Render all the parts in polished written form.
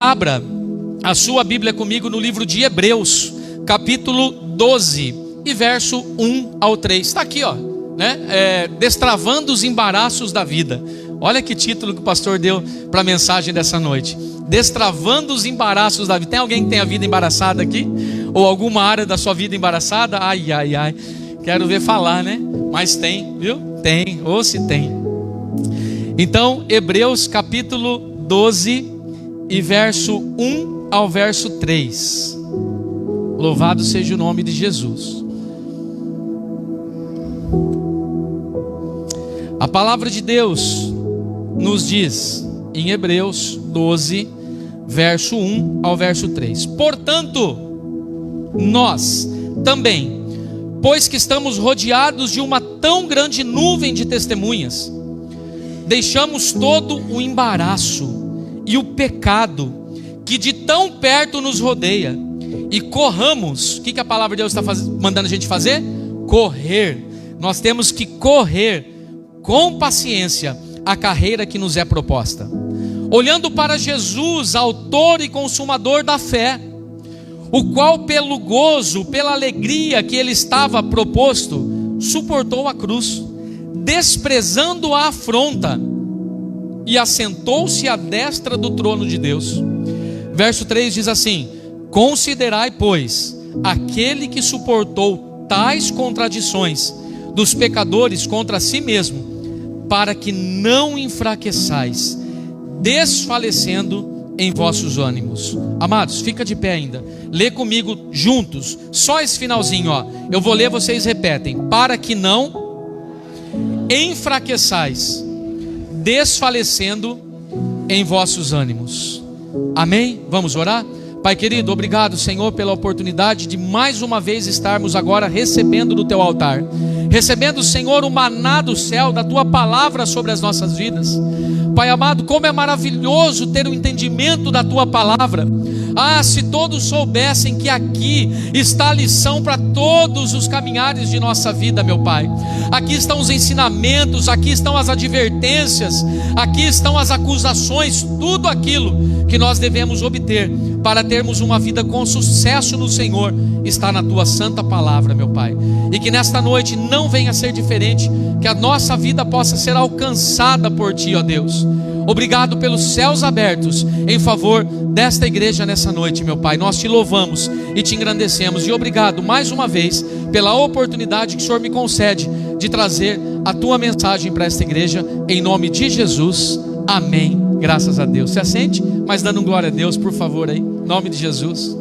Abra a sua Bíblia comigo no livro de Hebreus, capítulo 12, e verso 1 ao 3. Está aqui, ó, né? Destravando os embaraços da vida. Olha que título que o pastor deu para a mensagem dessa noite. Destravando os embaraços da vida. Tem alguém que tem a vida embaraçada aqui? Ou alguma área da sua vida embaraçada? Ai, ai, ai. Quero ver falar, né? Mas tem, viu? Tem, ou se tem. Então, Hebreus capítulo 12 e verso 1 ao verso 3. Louvado seja o nome de Jesus. A palavra de Deus nos diz em Hebreus 12, verso 1 ao verso 3. Portanto, nós também, pois que estamos rodeados de uma tão grande nuvem de testemunhas, deixamos todo o embaraço e o pecado que de tão perto nos rodeia, e corramos. O que a palavra de Deus está mandando a gente fazer? Correr. Nós temos que correr com paciência a carreira que nos é proposta, olhando para Jesus, autor e consumador da fé, o qual pelo gozo, pela alegria que ele estava proposto, suportou a cruz, desprezando a afronta, e assentou-se à destra do trono de Deus. Verso 3 diz assim: considerai, pois, aquele que suportou tais contradições dos pecadores contra si mesmo, para que não enfraqueçais, desfalecendo em vossos ânimos. Amados, fica de pé ainda. Lê comigo juntos, só esse finalzinho, ó. Eu vou ler, vocês repetem. Para que não enfraqueçais, desfalecendo em vossos ânimos. Amém? Vamos orar? Pai querido, obrigado, Senhor, pela oportunidade de mais uma vez estarmos agora recebendo do teu altar, recebendo, Senhor, o maná do céu, da tua palavra sobre as nossas vidas. Pai amado, como é maravilhoso ter o entendimento da tua palavra. Ah, se todos soubessem que aqui está a lição para todos os caminhares de nossa vida, meu Pai. Aqui estão os ensinamentos, aqui estão as advertências, aqui estão as acusações, tudo aquilo que nós devemos obter para termos uma vida com sucesso no Senhor, está na tua santa palavra, meu Pai. E que nesta noite não venha a ser diferente, que a nossa vida possa ser alcançada por Ti, ó Deus. Obrigado pelos céus abertos em favor desta igreja nessa noite, meu Pai. Nós Te louvamos e Te engrandecemos, e obrigado mais uma vez pela oportunidade que o Senhor me concede de trazer a Tua mensagem para esta igreja, em nome de Jesus, amém. Graças a Deus. Se assente, mas dando glória a Deus, por favor, aí, em nome de Jesus.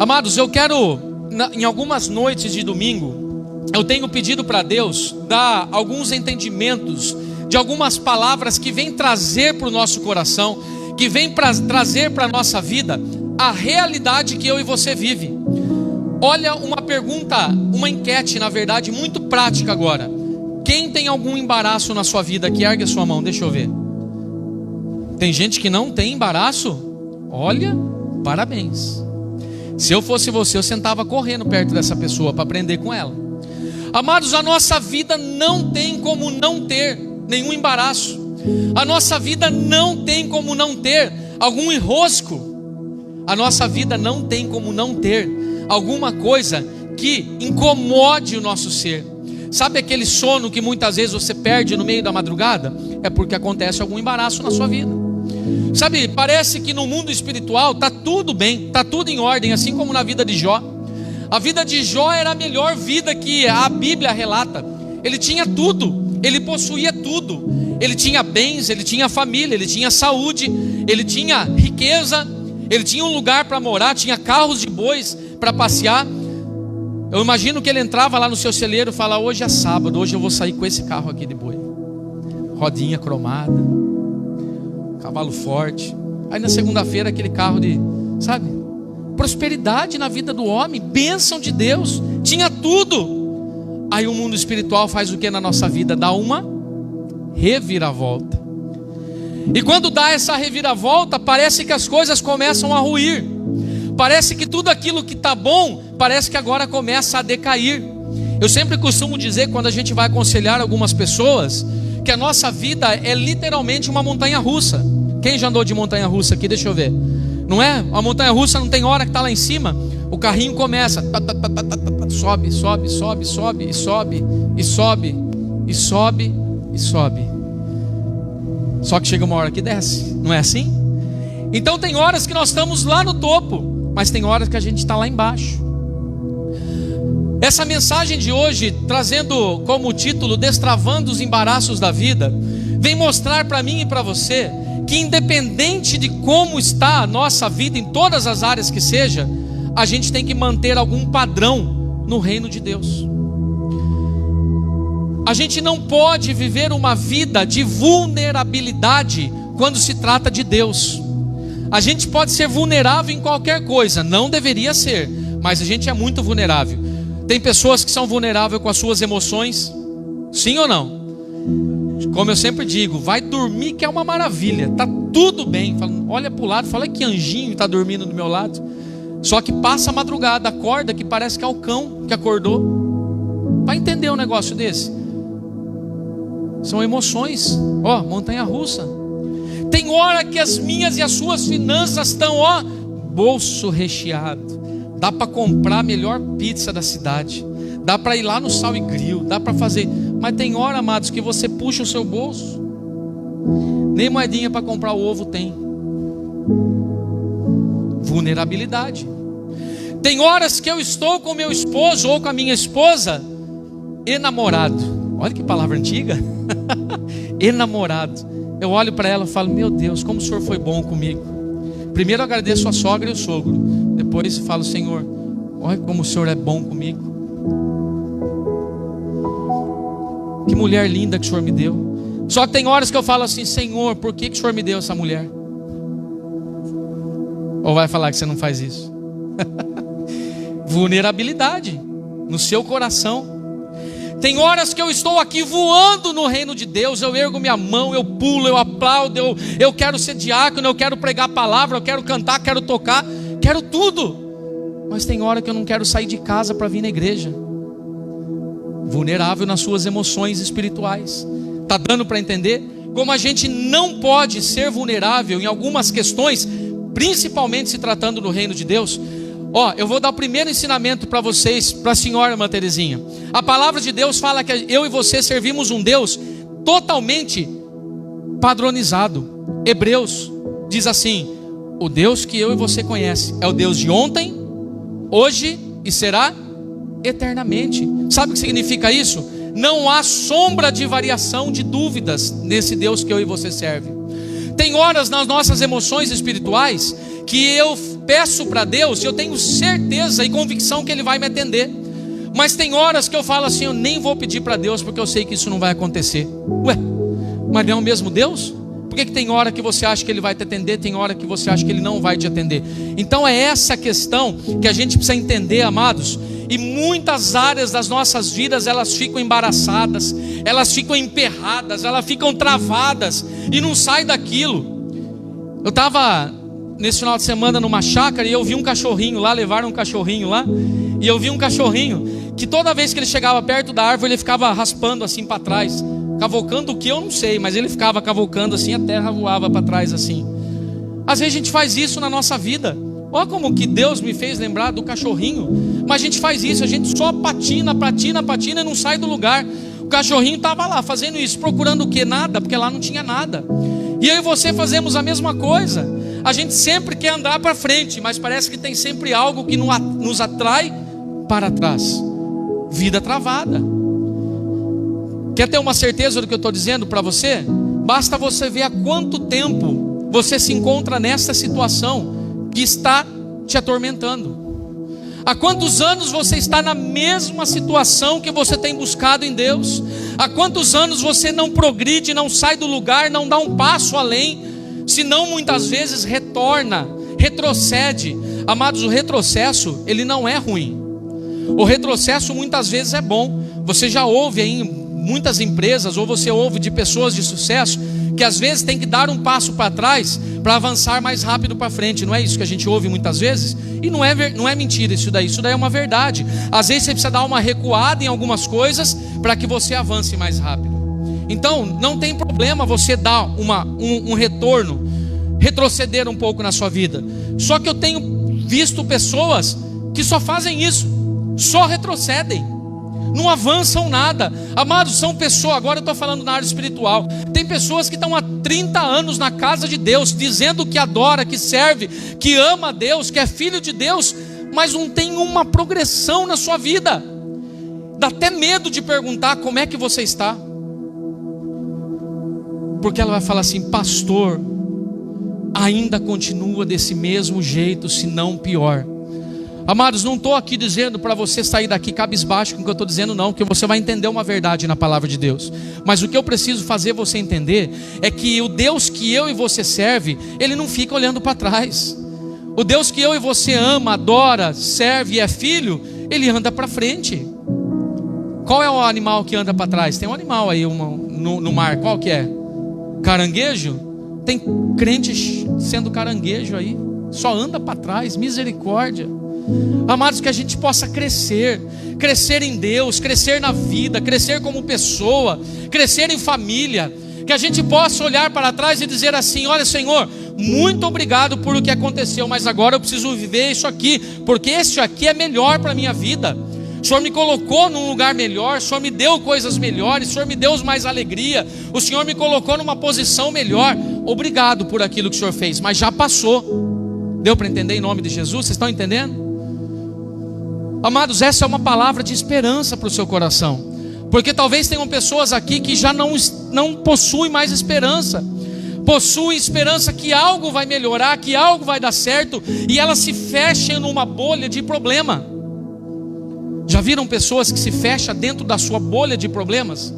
Amados, eu quero, em algumas noites de domingo, eu tenho pedido para Deus dar alguns entendimentos de algumas palavras que vêm trazer para o nosso coração, que vêm trazer para a nossa vida a realidade que eu e você vive. Olha, uma pergunta, uma enquete, na verdade, muito prática agora. Quem tem algum embaraço na sua vida aqui? Ergue a sua mão, deixa eu ver. Tem gente que não tem embaraço? Olha, parabéns. Se eu fosse você, eu sentava correndo perto dessa pessoa para aprender com ela. Amados, a nossa vida não tem como não ter nenhum embaraço. A nossa vida não tem como não ter algum enrosco. A nossa vida não tem como não ter alguma coisa que incomode o nosso ser. Sabe aquele sono que muitas vezes você perde no meio da madrugada? É porque acontece algum embaraço na sua vida. Sabe, parece que no mundo espiritual está tudo bem, está tudo em ordem, assim como na vida de Jó. A vida de Jó era a melhor vida que a Bíblia relata. Ele tinha tudo, ele possuía tudo. Ele tinha bens, ele tinha família, ele tinha saúde, ele tinha riqueza, ele tinha um lugar para morar, tinha carros de bois para passear. Eu imagino que ele entrava lá no seu celeiro e falava: hoje é sábado, hoje eu vou sair com esse carro aqui de boi, rodinha cromada, cavalo forte. Aí na segunda-feira aquele carro de, sabe, prosperidade na vida do homem, bênção de Deus, tinha tudo. Aí o mundo espiritual faz o que na nossa vida? Dá uma reviravolta. E quando dá essa reviravolta, parece que as coisas começam a ruir. Parece que tudo aquilo que está bom, parece que agora começa a decair. Eu sempre costumo dizer, quando a gente vai aconselhar algumas pessoas, que a nossa vida é literalmente uma montanha-russa. Quem já andou de montanha-russa aqui? Deixa eu ver. Não é? A montanha-russa não tem hora que está lá em cima. O carrinho começa, sobe, sobe, sobe, sobe, e sobe, e sobe, e sobe, e sobe. Só que chega uma hora que desce, não é assim? Então tem horas que nós estamos lá no topo, mas tem horas que a gente está lá embaixo. Essa mensagem de hoje, trazendo como título Destravando os Embaraços da Vida, vem mostrar para mim e para você que independente de como está a nossa vida, em todas as áreas que seja, a gente tem que manter algum padrão no reino de Deus. A gente não pode viver uma vida de vulnerabilidade quando se trata de Deus. A gente pode ser vulnerável em qualquer coisa, não deveria ser, mas a gente é muito vulnerável. Tem pessoas que são vulneráveis com as suas emoções, sim ou não? Como eu sempre digo, vai dormir que é uma maravilha, tá tudo bem. Olha para o lado, fala que anjinho está dormindo do meu lado. Só que passa a madrugada, acorda que parece que é o cão que acordou. Vai entender um negócio desse? São emoções, montanha-russa. Tem hora que as minhas e as suas finanças estão, bolso recheado. Dá para comprar a melhor pizza da cidade. Dá para ir lá no Sal e Grill. Dá para fazer. Mas tem hora, amados, que você puxa o seu bolso. Nem moedinha para comprar o ovo tem. Vulnerabilidade. Tem horas que eu estou com meu esposo ou com a minha esposa enamorado. Olha que palavra antiga. Enamorado. Eu olho para ela e falo, meu Deus, como o Senhor foi bom comigo. Primeiro eu agradeço a sogra e o sogro. Depois eu falo, Senhor, olha como o Senhor é bom comigo. Que mulher linda que o Senhor me deu. Só que tem horas que eu falo assim, Senhor, por que o Senhor me deu essa mulher? Ou vai falar que você não faz isso? Vulnerabilidade no seu coração. Tem horas que eu estou aqui voando no reino de Deus, eu ergo minha mão, eu pulo, eu aplaudo, eu quero ser diácono, eu quero pregar a palavra, eu quero cantar, quero tocar, quero tudo. Mas tem hora que eu não quero sair de casa para vir na igreja. Vulnerável nas suas emoções espirituais. Está dando para entender? Como a gente não pode ser vulnerável em algumas questões, principalmente se tratando do reino de Deus. Eu vou dar o primeiro ensinamento para vocês, para a senhora irmã Terezinha. A palavra de Deus fala que eu e você servimos um Deus totalmente padronizado. Hebreus diz assim: o Deus que eu e você conhece é o Deus de ontem, hoje e será eternamente. Sabe o que significa isso? Não há sombra de variação, de dúvidas nesse Deus que eu e você serve. Tem horas nas nossas emoções espirituais que eu peço para Deus e eu tenho certeza e convicção que Ele vai me atender. Mas tem horas que eu falo assim, eu nem vou pedir para Deus porque eu sei que isso não vai acontecer. Mas não é o mesmo Deus? Por que tem hora que você acha que Ele vai te atender, tem hora que você acha que Ele não vai te atender? Então é essa questão que a gente precisa entender, amados. E muitas áreas das nossas vidas, elas ficam embaraçadas, elas ficam emperradas, elas ficam travadas e não sai daquilo. Eu estava nesse final de semana numa chácara e eu vi um cachorrinho lá, levaram um cachorrinho lá, e eu vi um cachorrinho que toda vez que ele chegava perto da árvore, ele ficava raspando assim para trás, cavocando o que eu não sei, mas ele ficava cavocando assim, a terra voava para trás assim. Às vezes a gente faz isso na nossa vida. Olha como que Deus me fez lembrar do cachorrinho. Mas a gente faz isso, a gente só patina e não sai do lugar. O cachorrinho estava lá fazendo isso, procurando o que? Nada, porque lá não tinha nada. E eu e você fazemos a mesma coisa. A gente sempre quer andar para frente, mas parece que tem sempre algo que nos atrai para trás. Vida travada. Quer ter uma certeza do que eu estou dizendo para você? Basta você ver há quanto tempo você se encontra nessa situação que está te atormentando. Há quantos anos você está na mesma situação que você tem buscado em Deus? Há quantos anos você não progride, não sai do lugar, não dá um passo além, senão muitas vezes retrocede. Amados, o retrocesso, ele não é ruim. O retrocesso muitas vezes é bom. Você já ouve aí em muitas empresas, ou você ouve de pessoas de sucesso, que às vezes tem que dar um passo para trás para avançar mais rápido para frente. Não é isso que a gente ouve muitas vezes? E não é mentira isso daí é uma verdade. Às vezes você precisa dar uma recuada em algumas coisas para que você avance mais rápido. Então, não tem problema você dar um retorno, retroceder um pouco na sua vida. Só que eu tenho visto pessoas que só fazem isso, só retrocedem, não avançam nada. Amados, são pessoas, agora eu estou falando na área espiritual, tem pessoas que estão há 30 anos na casa de Deus, dizendo que adora, que serve, que ama a Deus, que é filho de Deus, mas não tem uma progressão na sua vida. Dá até medo de perguntar como é que você está, porque ela vai falar assim: pastor, ainda continua desse mesmo jeito, se não pior. Amados, não estou aqui dizendo para você sair daqui cabisbaixo com o que eu estou dizendo, não, porque você vai entender uma verdade na palavra de Deus. Mas o que eu preciso fazer você entender é que o Deus que eu e você serve, Ele não fica olhando para trás. O Deus que eu e você ama, adora, serve e é filho, Ele anda para frente. Qual é o animal que anda para trás? Tem um animal aí no mar, qual que é? Caranguejo? Tem crente sendo caranguejo aí, só anda para trás, misericórdia. Amados, que a gente possa crescer em Deus, crescer na vida, crescer como pessoa, crescer em família, que a gente possa olhar para trás e dizer assim: olha, Senhor, muito obrigado por o que aconteceu, mas agora eu preciso viver isso aqui, porque isso aqui é melhor para a minha vida. O Senhor me colocou num lugar melhor, o Senhor me deu coisas melhores, o Senhor me deu mais alegria, o Senhor me colocou numa posição melhor. Obrigado por aquilo que o Senhor fez, mas já passou. Deu para entender em nome de Jesus? Vocês estão entendendo? Amados, essa é uma palavra de esperança para o seu coração, porque talvez tenham pessoas aqui que já não possuem mais esperança, possuem esperança que algo vai melhorar, que algo vai dar certo, e elas se fecham numa bolha de problema. Já viram pessoas que se fecham dentro da sua bolha de problemas?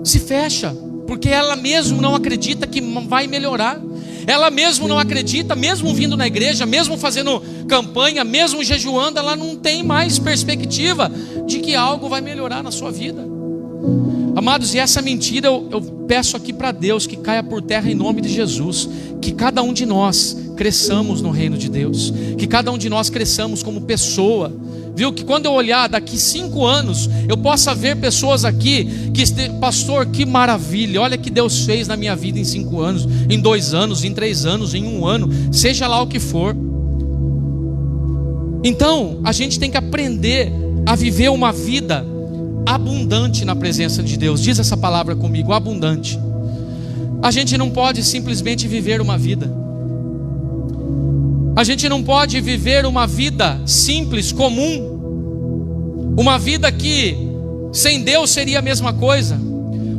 Se fecha, porque ela mesmo não acredita que vai melhorar. Ela mesmo não acredita, mesmo vindo na igreja, mesmo fazendo campanha, mesmo jejuando, ela não tem mais perspectiva de que algo vai melhorar na sua vida. Amados, e essa mentira eu peço aqui para Deus que caia por terra em nome de Jesus. Que cada um de nós cresçamos no reino de Deus, que cada um de nós cresçamos como pessoa, viu? Que quando eu olhar daqui 5 anos, eu possa ver pessoas aqui que, pastor, que maravilha, olha que Deus fez na minha vida em 5 anos, em 2 anos, em 3 anos, em 1 ano, seja lá o que for. Então, a gente tem que aprender a viver uma vida abundante na presença de Deus. Diz essa palavra comigo: abundante. A gente não pode simplesmente viver uma vida. A gente não pode viver uma vida simples, comum. Uma vida que sem Deus seria a mesma coisa.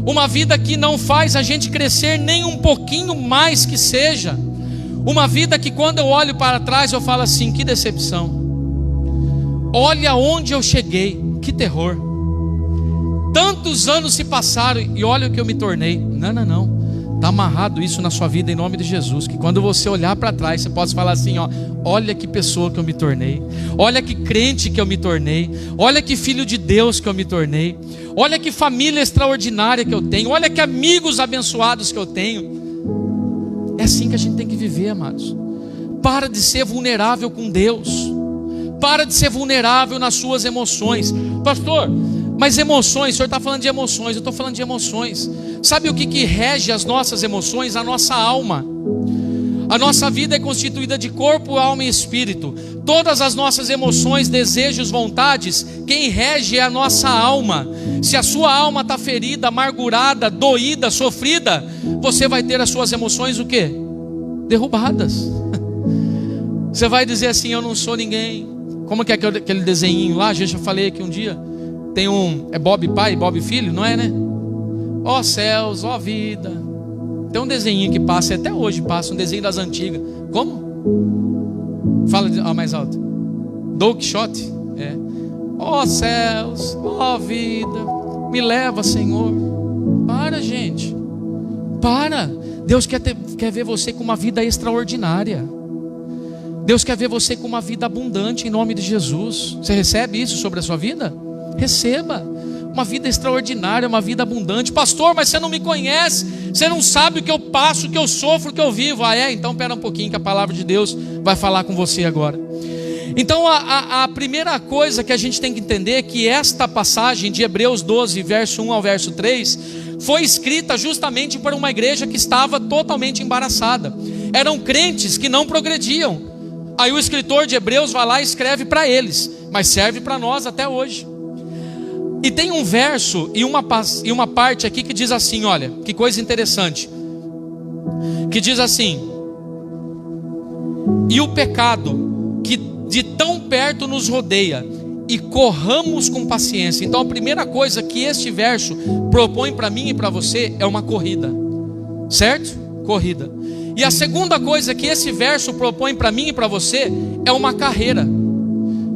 Uma vida que não faz a gente crescer nem um pouquinho mais que seja. Uma vida que quando eu olho para trás eu falo assim: que decepção. Olha onde eu cheguei, que terror. Tantos anos se passaram e olha o que eu me tornei. Não. Está amarrado isso na sua vida em nome de Jesus. Que quando você olhar para trás, você possa falar assim: olha que pessoa que eu me tornei. Olha que crente que eu me tornei. Olha que filho de Deus que eu me tornei. Olha que família extraordinária que eu tenho. Olha que amigos abençoados que eu tenho. É assim que a gente tem que viver, amados. Para de ser vulnerável com Deus. Para de ser vulnerável nas suas emoções. Pastor, mas emoções, o senhor está falando de emoções, eu estou falando de emoções. Sabe o que rege as nossas emoções? A nossa alma. A nossa vida é constituída de corpo, alma e espírito. Todas as nossas emoções, desejos, vontades, quem rege é a nossa alma. Se a sua alma está ferida, amargurada, doída, sofrida, você vai ter as suas emoções o quê? Derrubadas. Você vai dizer assim: eu não sou ninguém. Como que é aquele desenhinho lá? Já falei aqui um dia. Tem é Bob pai, Bob filho, não é, né? Ó céus, ó vida. Tem um desenho que passa, até hoje passa, um desenho das antigas. Como? Fala mais alto. Don Quixote? É. Ó céus, ó vida, me leva, Senhor. Para, gente. Para. Deus quer ver você com uma vida extraordinária. Deus quer ver você com uma vida abundante em nome de Jesus. Você recebe isso sobre a sua vida? Receba uma vida extraordinária, uma vida abundante. Pastor, mas você não me conhece, você não sabe o que eu passo, o que eu sofro, o que eu vivo. Então espera um pouquinho que a palavra de Deus vai falar com você agora. Então a primeira coisa que a gente tem que entender é que esta passagem de Hebreus 12, verso 1 ao verso 3, foi escrita justamente para uma igreja que estava totalmente embaraçada. Eram crentes que não progrediam. Aí o escritor de Hebreus vai lá e escreve para eles, mas serve para nós até hoje. E tem um verso e uma parte aqui que diz assim, olha, que coisa interessante, que diz assim: e o pecado que de tão perto nos rodeia, e corramos com paciência. Então a primeira coisa que este verso propõe para mim e para você é uma corrida, certo? Corrida. E a segunda coisa que esse verso propõe para mim e para você é uma carreira.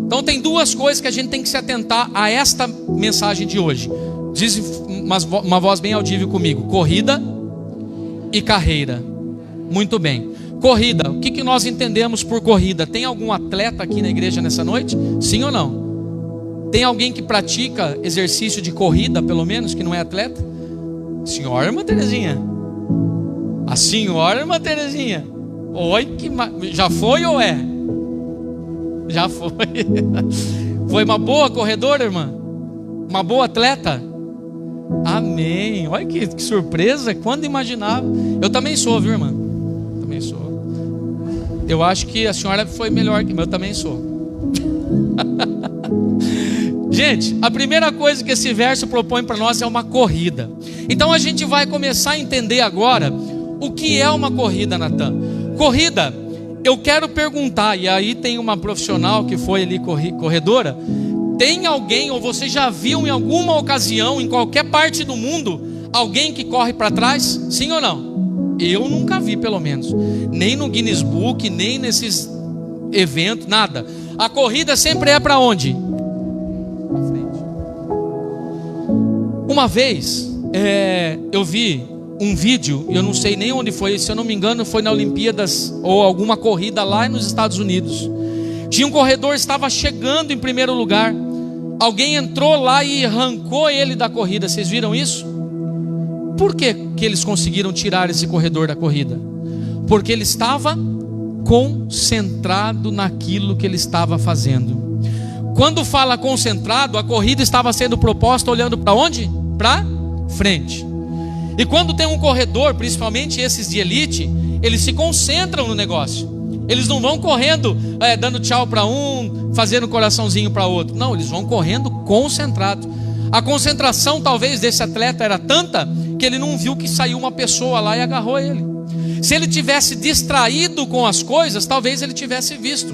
Então tem duas coisas que a gente tem que se atentar a esta mensagem de hoje. Diz uma voz bem audível comigo: corrida e carreira. Muito bem. Corrida, o que nós entendemos por corrida? Tem algum atleta aqui na igreja nessa noite? Sim ou não? Tem alguém que pratica exercício de corrida, pelo menos, que não é atleta? Senhora, irmã Terezinha? A senhora, irmã Terezinha? Oi, já foi ou é? Já foi. Foi uma boa corredora, irmã? Uma boa atleta? Amém. Olha que surpresa, quando imaginava. Eu também sou, viu, irmã? Também sou. Eu acho que a senhora foi melhor que eu também sou. Gente, a primeira coisa que esse verso propõe para nós é uma corrida. Então a gente vai começar a entender agora o que é uma corrida, Natan. Corrida, eu quero perguntar, e aí tem uma profissional que foi ali corredora. Tem alguém, ou você já viu em alguma ocasião, em qualquer parte do mundo, alguém que corre para trás? Sim ou não? Eu nunca vi, pelo menos. Nem no Guinness Book, nem nesses eventos, nada. A corrida sempre é para onde? Para frente. Uma vez, eu vi um vídeo, eu não sei nem onde foi, se eu não me engano foi na Olimpíadas ou alguma corrida lá nos Estados Unidos. Tinha um corredor, estava chegando em primeiro lugar. Alguém entrou lá e arrancou ele da corrida. Vocês viram isso? Por que eles conseguiram tirar esse corredor da corrida? Porque ele estava concentrado naquilo que ele estava fazendo. Quando fala concentrado, a corrida estava sendo proposta olhando para onde? Para frente. E quando tem um corredor, principalmente esses de elite, eles se concentram no negócio. Eles não vão correndo, dando tchau para um, fazendo coraçãozinho para outro. Não, eles vão correndo concentrado. A concentração talvez desse atleta era tanta que ele não viu que saiu uma pessoa lá e agarrou ele. Se ele tivesse distraído com as coisas, talvez ele tivesse visto.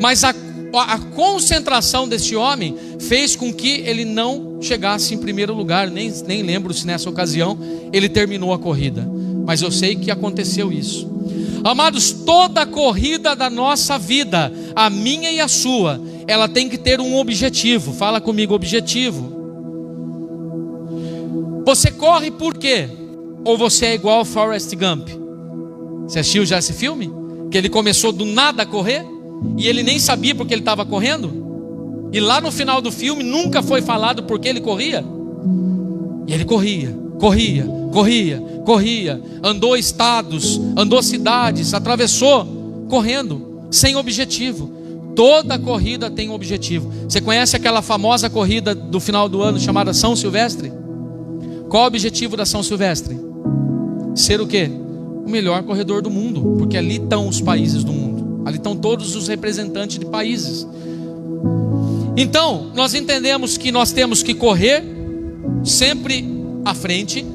Mas a concentração desse homem fez com que ele não chegasse em primeiro lugar. Nem lembro se nessa ocasião ele terminou a corrida, mas eu sei que aconteceu isso. Amados, toda a corrida da nossa vida, a minha e a sua, ela tem que ter um objetivo. Fala comigo, objetivo. Você corre por quê? Ou você é igual ao Forrest Gump? Você assistiu já esse filme? Que ele começou do nada a correr e ele nem sabia porque ele estava correndo. E lá no final do filme nunca foi falado porque ele corria. E ele corria, andou estados, andou cidades, atravessou, correndo, sem objetivo. Toda corrida tem um objetivo. Você conhece aquela famosa corrida do final do ano chamada São Silvestre? Qual o objetivo da São Silvestre? Ser o quê? O melhor corredor do mundo, porque ali estão os países do mundo, ali estão todos os representantes de países. Então, nós entendemos que nós temos que correr sempre à frente.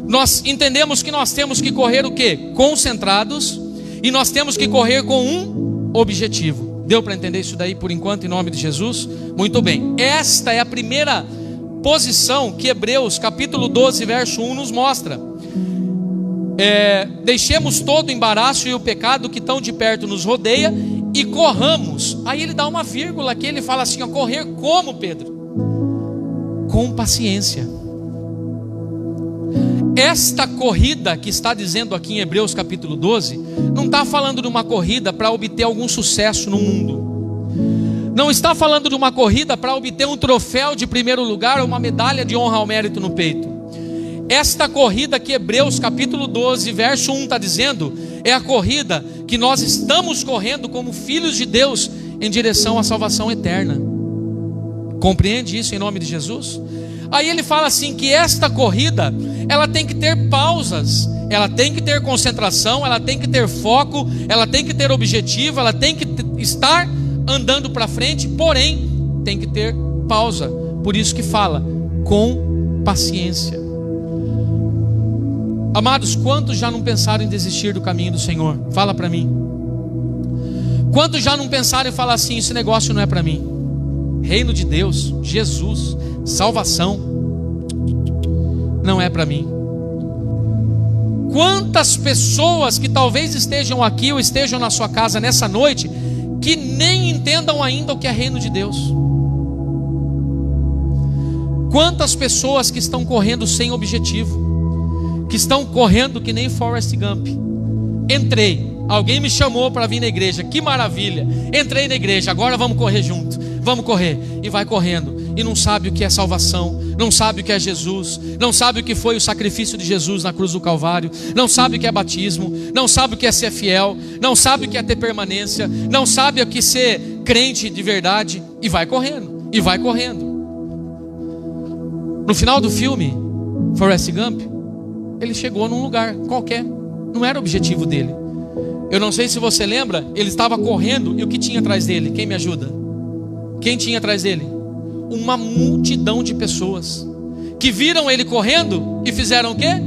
Nós entendemos que nós temos que correr o quê? Concentrados. E nós temos que correr com um objetivo. Deu para entender isso daí por enquanto, em nome de Jesus? Muito bem. Esta é a primeira posição que Hebreus capítulo 12 verso 1 nos mostra. Deixemos todo o embaraço e o pecado que tão de perto nos rodeia e corramos. Aí ele dá uma vírgula aqui, ele fala assim, correr como, Pedro? Com paciência. Esta corrida que está dizendo aqui em Hebreus capítulo 12, não está falando de uma corrida para obter algum sucesso no mundo. Não está falando de uma corrida para obter um troféu de primeiro lugar ou uma medalha de honra ao mérito no peito. Esta corrida que Hebreus capítulo 12 verso 1 está dizendo, é a corrida que nós estamos correndo como filhos de Deus em direção à salvação eterna. Compreende isso em nome de Jesus? Aí ele fala assim que esta corrida, ela tem que ter pausas, ela tem que ter concentração, ela tem que ter foco, ela tem que ter objetivo, ela tem que estar andando para frente, porém tem que ter pausa. Por isso que fala com paciência. Amados, quantos já não pensaram em desistir do caminho do Senhor? Fala para mim. Quantos já não pensaram em falar assim, esse negócio não é para mim? Reino de Deus, Jesus, salvação, não é para mim. Quantas pessoas que talvez estejam aqui ou estejam na sua casa nessa noite, que nem entendam ainda o que é reino de Deus. Quantas pessoas que estão correndo sem objetivo, que estão correndo que nem Forrest Gump. Entrei, alguém me chamou para vir na igreja, que maravilha, entrei na igreja, agora vamos correr junto, vamos correr, e vai correndo, e não sabe o que é salvação, não sabe o que é Jesus, não sabe o que foi o sacrifício de Jesus na cruz do Calvário, não sabe o que é batismo, não sabe o que é ser fiel, não sabe o que é ter permanência, não sabe o que é ser crente de verdade, e vai correndo, e vai correndo. No final do filme, Forrest Gump, ele chegou num lugar qualquer, não era o objetivo dele. Eu não sei se você lembra, ele estava correndo, e o que tinha atrás dele? Quem me ajuda? Quem tinha atrás dele? Uma multidão de pessoas que viram ele correndo e fizeram o quê?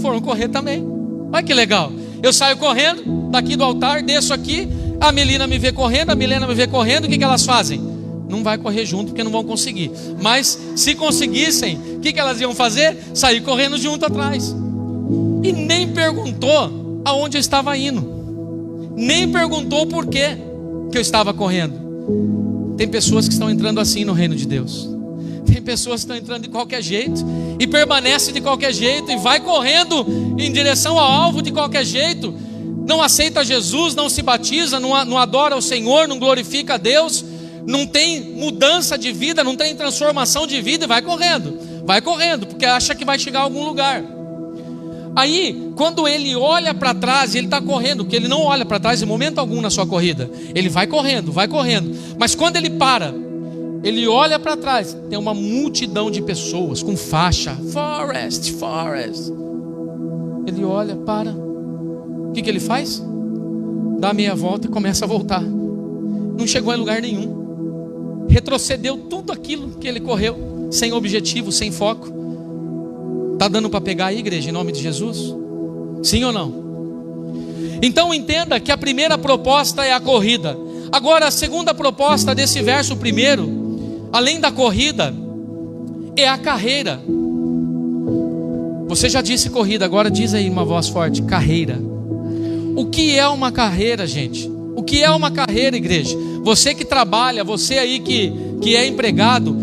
Foram correr também. Olha que legal. Eu saio correndo daqui do altar, desço aqui, a Melina me vê correndo, a Milena me vê correndo, o que elas fazem? Não vai correr junto porque não vão conseguir. Mas se conseguissem, o que elas iam fazer? Sair correndo junto atrás. E nem perguntou aonde eu estava indo, nem perguntou por que eu estava correndo. Tem pessoas que estão entrando assim no reino de Deus. Tem pessoas que estão entrando de qualquer jeito e permanece de qualquer jeito e vai correndo em direção ao alvo de qualquer jeito. Não aceita Jesus, não se batiza, não adora o Senhor, não glorifica a Deus, não tem mudança de vida, não tem transformação de vida e vai correndo, porque acha que vai chegar a algum lugar. Aí, quando ele olha para trás, ele está correndo, porque ele não olha para trás em momento algum na sua corrida. Ele vai correndo, mas quando ele para, ele olha para trás, tem uma multidão de pessoas com faixa, Forrest. Ele olha, para. O que ele faz? Dá meia volta e começa a voltar. Não chegou em lugar nenhum. Retrocedeu tudo aquilo que ele correu, sem objetivo, sem foco. Está dando para pegar aí, igreja, em nome de Jesus? Sim ou não? Então entenda que a primeira proposta é a corrida. Agora a segunda proposta desse verso primeiro, além da corrida, é a carreira. Você já disse corrida, agora diz aí uma voz forte, carreira. O que é uma carreira, gente? O que é uma carreira, igreja? Você que trabalha, você aí que é empregado,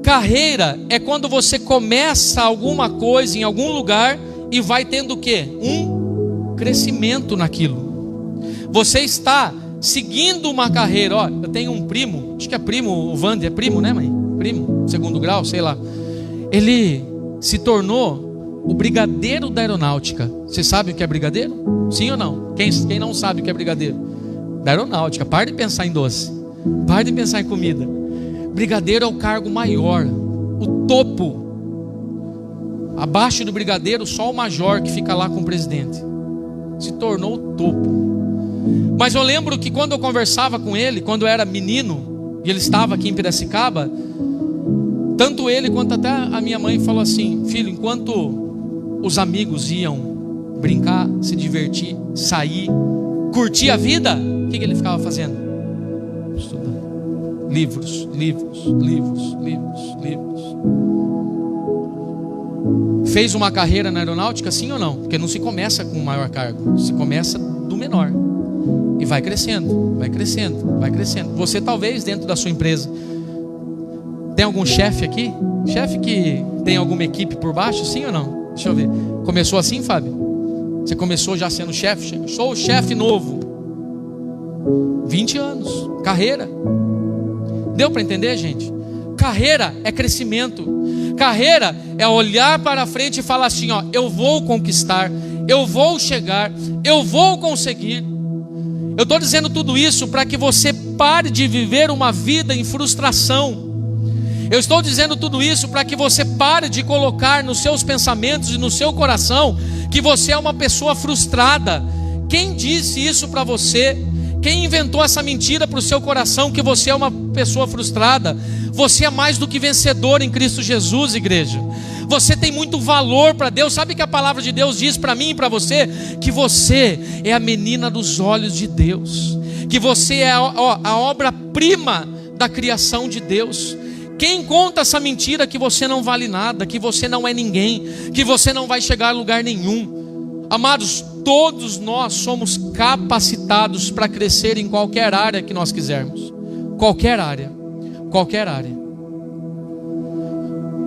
carreira é quando você começa alguma coisa em algum lugar e vai tendo o quê? Um crescimento naquilo. Você está seguindo uma carreira. Ó, eu tenho um primo, acho que é primo, o Wander, é primo, né, mãe? Primo, segundo grau, sei lá. Ele se tornou o brigadeiro da aeronáutica. Você sabe o que é brigadeiro? Sim ou não? Quem não sabe o que é brigadeiro? Da aeronáutica. Para de pensar em doce, para de pensar em comida. Brigadeiro é o cargo maior, o topo. Abaixo do brigadeiro, só o major que fica lá com o presidente. Se tornou o topo. Mas eu lembro que quando eu conversava com ele, quando eu era menino, e ele estava aqui em Piracicaba, tanto ele quanto até a minha mãe falou assim: filho, enquanto os amigos iam brincar, se divertir, sair, curtir a vida, o que ele ficava fazendo? Estudando. Livros. Fez uma carreira na aeronáutica, sim ou não? Porque não se começa com o maior cargo, se começa do menor. E vai crescendo. Você talvez dentro da sua empresa, tem algum chefe aqui? Chefe que tem alguma equipe por baixo, sim ou não? Deixa eu ver. Começou assim, Fábio? Você começou já sendo chefe? Sou o chefe novo. 20 anos, carreira. Deu para entender, gente? Carreira é crescimento. Carreira é olhar para frente e falar assim, ó, eu vou conquistar, eu vou chegar, eu vou conseguir. Eu estou dizendo tudo isso para que você pare de viver uma vida em frustração. Eu estou dizendo tudo isso para que você pare de colocar nos seus pensamentos e no seu coração que você é uma pessoa frustrada. Quem disse isso para você? Quem inventou essa mentira para o seu coração que você é uma pessoa frustrada? Você é mais do que vencedor em Cristo Jesus, igreja. Você tem muito valor para Deus. Sabe que a palavra de Deus diz para mim e para você? Que você é a menina dos olhos de Deus, que você é a obra-prima da criação de Deus. Quem conta essa mentira que você não vale nada, que você não é ninguém, que você não vai chegar a lugar nenhum? Amados, todos nós somos capacitados para crescer em qualquer área que nós quisermos. Qualquer área. Qualquer área.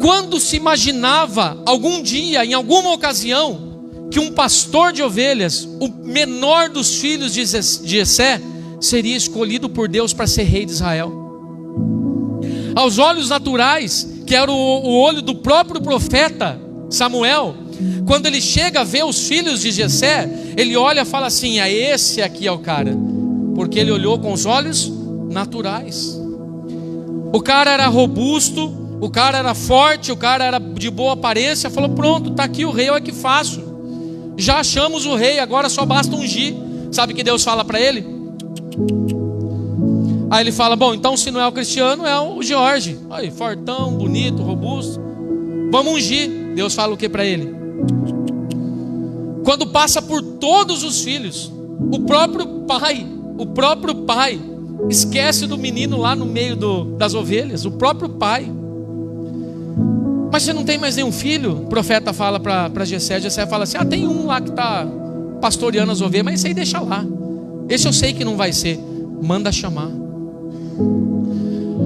Quando se imaginava algum dia, em alguma ocasião, que um pastor de ovelhas, o menor dos filhos de Jessé, seria escolhido por Deus para ser rei de Israel? Aos olhos naturais, que era o olho do próprio profeta Samuel, quando ele chega a ver os filhos de Jessé, ele olha e fala assim: esse aqui é o cara, porque ele olhou com os olhos naturais. O cara era robusto, o cara era forte, o cara era de boa aparência. Falou: pronto, está aqui o rei, olha que fácil, já achamos o rei, agora só basta ungir. Sabe o que Deus fala para ele? Aí ele fala: bom, então se não é o Cristiano, é o Jorge. Aí, fortão, bonito, robusto, vamos ungir. Deus fala o que para ele? Quando passa por todos os filhos, o próprio pai esquece do menino lá no meio das ovelhas. O próprio pai. Mas você não tem mais nenhum filho? O profeta fala para Jessé. Jessé fala assim: tem um lá que está pastoreando as ovelhas, mas esse aí deixa lá, esse eu sei que não vai ser. Manda chamar.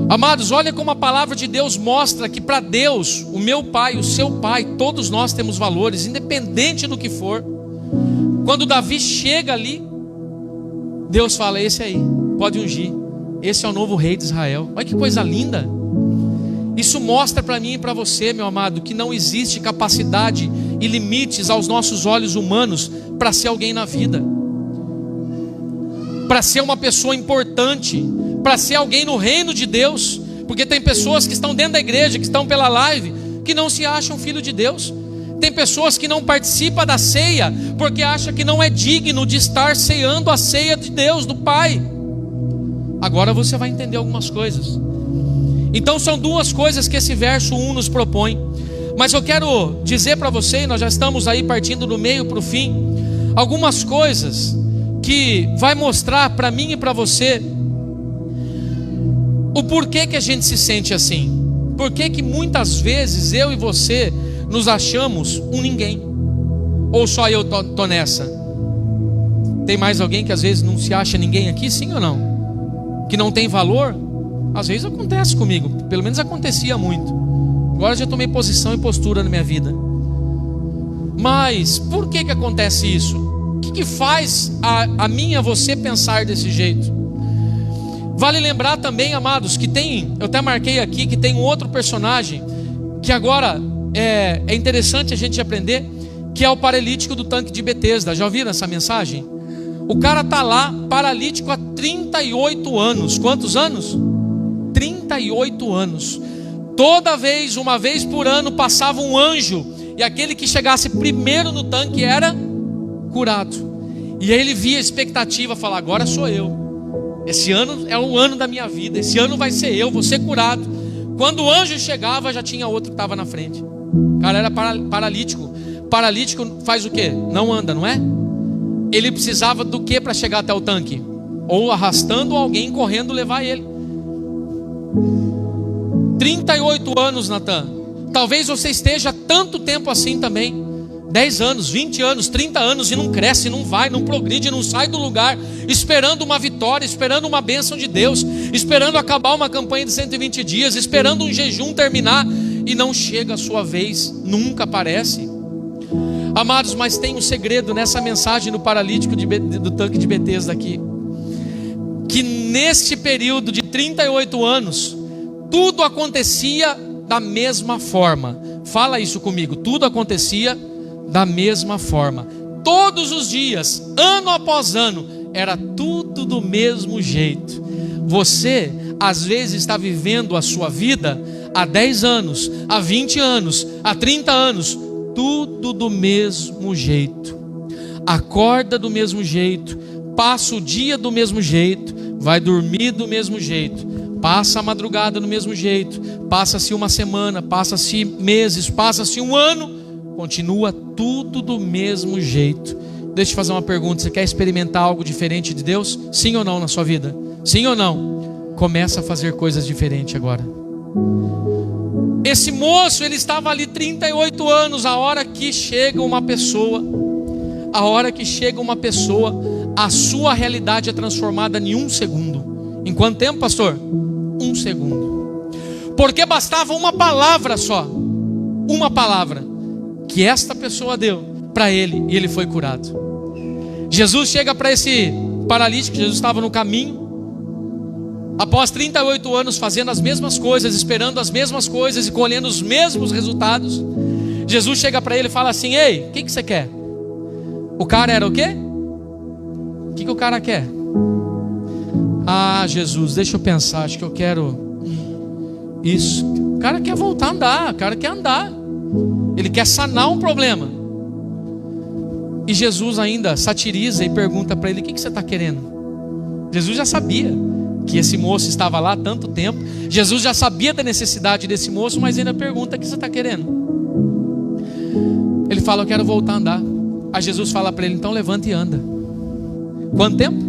Amados, olha como a palavra de Deus mostra que para Deus, o meu pai, o seu pai, todos nós temos valores, independente do que for. Quando Davi chega ali, Deus fala: esse aí, pode ungir, esse é o novo rei de Israel. Olha que coisa linda. Isso mostra para mim e para você, meu amado, que não existe capacidade e limites aos nossos olhos humanos para ser alguém na vida, para ser uma pessoa importante, para ser alguém no reino de Deus. Porque tem pessoas que estão dentro da igreja, que estão pela live, que não se acham filho de Deus. Tem pessoas que não participam da ceia porque acham que não é digno de estar ceando a ceia de Deus, do Pai. Agora você vai entender algumas coisas. Então são duas coisas que esse verso 1 nos propõe. Mas eu quero dizer para você, e nós já estamos aí partindo do meio para o fim, algumas coisas que vai mostrar para mim e para você o porquê que a gente se sente assim. Porquê que muitas vezes eu e você nos achamos um ninguém. Ou só eu tô nessa? Tem mais alguém que às vezes não se acha ninguém aqui, sim ou não? Que não tem valor? Às vezes acontece comigo, pelo menos acontecia muito. Agora já tomei posição e postura na minha vida. Mas por que acontece isso? O que faz a mim e a você pensar desse jeito? Vale lembrar também, amados, que eu até marquei aqui, que tem um outro personagem que agora é interessante a gente aprender, que é o paralítico do tanque de Betesda. Já ouviram essa mensagem? O cara está lá, paralítico há 38 anos. Quantos anos? 38 anos. Toda vez, uma vez por ano, passava um anjo, e aquele que chegasse primeiro no tanque era curado. E aí ele via a expectativa, falar: agora sou eu. Esse ano é o ano da minha vida. Esse ano vai ser eu, vou ser curado. Quando o anjo chegava, já tinha outro que estava na frente. O cara era paralítico. Paralítico faz o quê? Não anda, não é? Ele precisava do que para chegar até o tanque? Ou arrastando, ou alguém correndo levar ele. 38 anos, Natan. Talvez você esteja tanto tempo assim também. 10 anos, 20 anos, 30 anos e não cresce, não vai, não progride, não sai do lugar, esperando uma vitória, esperando uma bênção de Deus, esperando acabar uma campanha de 120 dias, esperando um jejum terminar, e não chega a sua vez, nunca aparece. Amados, mas tem um segredo nessa mensagem do paralítico do tanque de Betesda aqui, que neste período de 38 anos, tudo acontecia da mesma forma. Fala isso comigo: tudo acontecia da mesma forma. Todos os dias, ano após ano, era tudo do mesmo jeito. Você, às vezes, está vivendo a sua vida há 10 anos, há 20 anos, há 30 anos, tudo do mesmo jeito. Acorda do mesmo jeito, passa o dia do mesmo jeito, vai dormir do mesmo jeito, passa a madrugada do mesmo jeito, passa-se uma semana, passa-se meses, passa-se um ano, continua tudo do mesmo jeito. Deixa eu te fazer uma pergunta: você quer experimentar algo diferente de Deus? Sim ou não na sua vida? Sim ou não? Começa a fazer coisas diferentes agora. Esse moço, ele estava ali 38 anos. A hora que chega uma pessoa, a sua realidade é transformada em 1 segundo. Em quanto tempo, pastor? 1 segundo. Porque bastava uma palavra só, uma palavra que esta pessoa deu para ele, e ele foi curado. Jesus chega para esse paralítico. Jesus estava no caminho, após 38 anos fazendo as mesmas coisas, esperando as mesmas coisas e colhendo os mesmos resultados. Jesus chega para ele e fala assim: ei, o que você quer? O cara era o quê? O que o cara quer? Ah, Jesus, deixa eu pensar, acho que eu quero isso. O cara quer voltar a andar, o cara quer andar, ele quer sanar um problema. E Jesus ainda satiriza e pergunta para ele: o que você está querendo? Jesus já sabia que esse moço estava lá há tanto tempo, Jesus já sabia da necessidade desse moço, mas ainda pergunta: o que você está querendo? Ele fala: eu quero voltar a andar. Aí Jesus fala para ele: então levanta e anda. Quanto tempo?